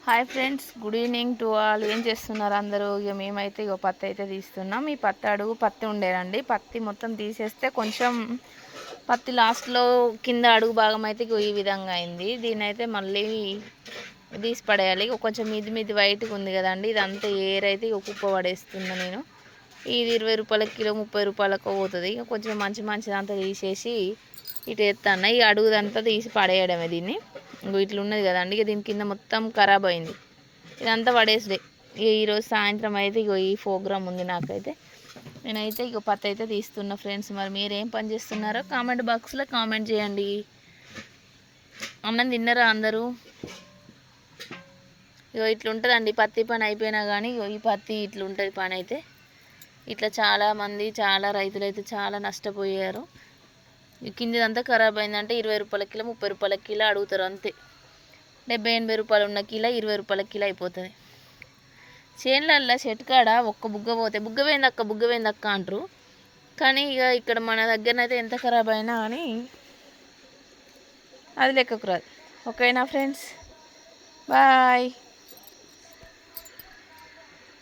Hi friends, good evening to all. ఏం చేస్తున్నారు అందరూ? ఇక మేమైతే పత్తి అయితే తీస్తున్నాం. ఈ పత్తి అడుగు పత్తి ఉండేనండి. పత్తి మొత్తం తీసేస్తే కొంచెం పత్తి లాస్ట్లో కింద అడుగు భాగం అయితే ఈ విధంగా అయింది. దీన్ని అయితే మళ్ళీ తీసి పడేయాలి. కొంచెం మీది వైట్గా ఉంది కదండి, ఇదంతా ఏర్ అయితే కుప్ప పడేస్తున్నా నేను. ఇది 20 రూపాయల కిలో, 30 రూపాయలకు పోతుంది. ఇక కొంచెం మంచిదంతా తీసేసి ఇటు ఎత్తాను. ఈ అడుగుదంతా తీసి పడేయడమే దీన్ని. ఇట్లా ఉన్నది కదండి, ఇక దీని కింద మొత్తం ఖరాబ్ అయింది. ఇదంతా పడేసిడే. ఈరోజు సాయంత్రం అయితే ఈ ప్రోగ్రామ్ ఉంది నాకైతే. నేనైతే పత్తి అయితే తీస్తున్నా ఫ్రెండ్స్. మరి మీరు ఏం పని చేస్తున్నారో కామెంట్ బాక్స్లో కామెంట్ చేయండి. అన్నం తిన్నారా అందరూ? ఇట్లుంటుందండి పత్తి పని అయిపోయినా కానీ ఈ పత్తి ఇట్లుంటుంది పని అయితే. ఇట్లా చాలామంది రైతులు అయితే చాలా నష్టపోయారు. కిందిదంతా ఖరాబ్ అయిందంటే 20 రూపాయల కిలో, 30 రూపాయల కిలో అడుగుతారు అంతే. 70-80 రూపాయలు ఉన్న కిలో 20 రూపాయల కిలో అయిపోతుంది. చేనులల్లో చెట్టుకాడ ఒక్క బుగ్గ పోతే బుగ్గ పోయిందక్క అంటారు. కానీ ఇక ఇక్కడ మన దగ్గరనైతే ఎంత ఖరాబ్ అయినా కానీ అది లెక్కకు రాదు. ఓకేనా ఫ్రెండ్స్? బాయ్.